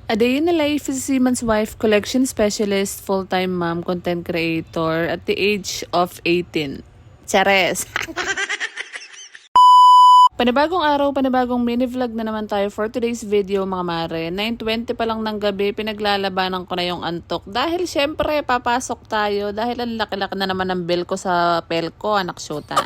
A Day in the Life is a seaman's wife, collection specialist, full-time mom, content creator at the age of 18. Chares! Panibagong araw, panibagong mini-vlog na naman tayo for today's video mga mare. 9:20 pa lang ng gabi, pinaglalabanan ko na yung antok. Dahil syempre, papasok tayo dahil ang laki-laki na naman ng bill ko sa Pelco, anak syota.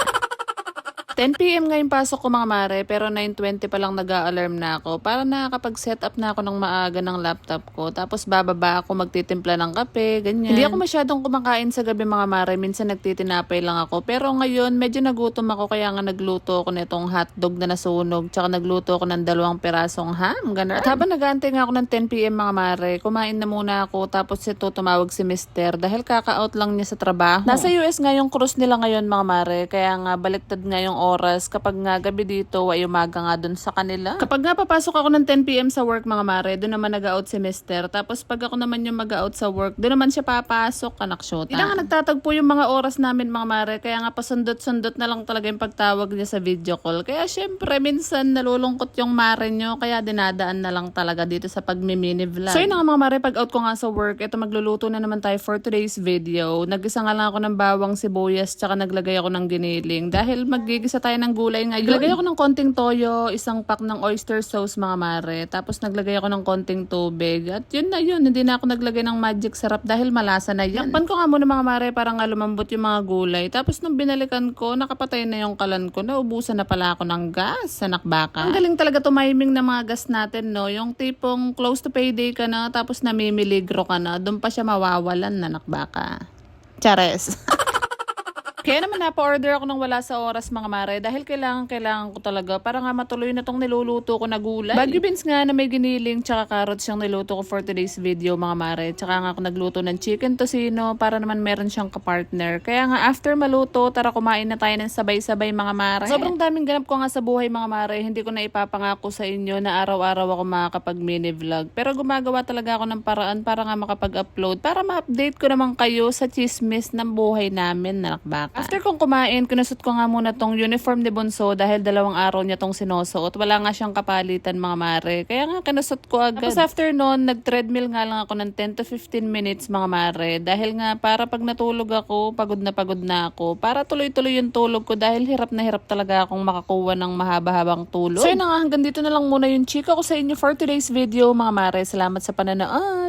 10 PM ngayon pasok ko mga mare, pero 9:20 pa lang nag-a-alarm na ako para nakakapag-set up na ako ng maaga ng laptop ko. Tapos bababa ako, magtitimpla ng kape, ganyan. Hindi ako masyadong kumakain sa gabi mga mare, minsan nagtitinapay lang ako. Pero ngayon medyo nagutom ako kaya nga nagluto ako nitong hotdog na nasunog, tsaka nagluto ako ng 2 pirasong ham, ganun. At habang nag-aantay nga ako ng 10 PM mga mare, kumain na muna ako tapos ito tumawag si Mister dahil kaka-out lang niya sa trabaho. Nasa US nga yung cruise nila ngayon mga mare, kaya nga baliktad nga yung oras kapag nga gabi dito ay umaga nga dun sa kanila. Kapag nga papasok ako ng 10 PM sa work mga mare, doon naman nag-out si Mister. Tapos pag ako naman yung mag-out sa work, doon naman siya papasok, anak syota. Hindi nga nagtatagpo yung mga oras namin mga mare, kaya nga pasundot-sundot na lang talaga yung pagtawag niya sa video call. Kaya syempre minsan nalulungkot yung mare nyo, kaya dinadaan na lang talaga dito sa pagmi-mini vlog. So yun nga mga mare, pag out ko nga sa work, ito magluluto na naman tayo for today's video. Nag-isa nga lang ako ng bawang, sibuyas, tsaka naglagay ako ng giniling. Dahil magigisa tayo ng gulay ngayon. Naglagay ako ng konting toyo, isang pack ng oyster sauce mga mare. Tapos naglagay ako ng konting tubig. At yun na yun, hindi na ako naglagay ng magic sarap dahil malasa na yan. Nakpan ko nga muna mga mare para nga lumambot yung mga gulay. Tapos nung binalikan ko, nakapatay na yung kalan ko. Naubusan na pala ako ng gas, anak baka. Ang galing talaga tumiming ng mga gas natin, no? Yung tipong close to payday ka na, tapos namimiligro ka na, doon pa siya mawawalan, anak baka. Chares! Kaya naman napa-order ako ng wala sa oras mga mare dahil kailangan ko talaga para nga matuloy na tong niluluto ko na gulay. Baguio beans nga na may giniling tsaka carrots yung niluto ko for today's video mga mare. Tsaka nga ako nagluto ng chicken tocino para naman meron siyang kapartner. Kaya nga after maluto, tara kumain na tayo ng sabay-sabay mga mare. Sobrang daming ganap ko nga sa buhay mga mare. Hindi ko na ipapangako sa inyo na araw-araw ako makakapag mini vlog. Pero gumagawa talaga ako ng paraan para nga makapag-upload. Para ma-update ko naman kayo sa chismis ng buhay namin, nakbak. After kong kumain, kinusot ko nga muna tong uniform ni Bunso dahil 2 araw niya tong sinusuot. Wala nga siyang kapalitan mga mare. Kaya nga kinusot ko agad. Tapos after nun, nag-treadmill nga lang ako ng 10 to 15 minutes mga mare. Dahil nga para pag natulog ako, pagod na ako. Para tuloy-tuloy yung tulog ko dahil hirap na hirap talaga akong makakuha ng mahaba-habang tulog. So yun nga, hanggang dito na lang muna yung chika ko sa inyo for today's video mga mare. Salamat sa pananood!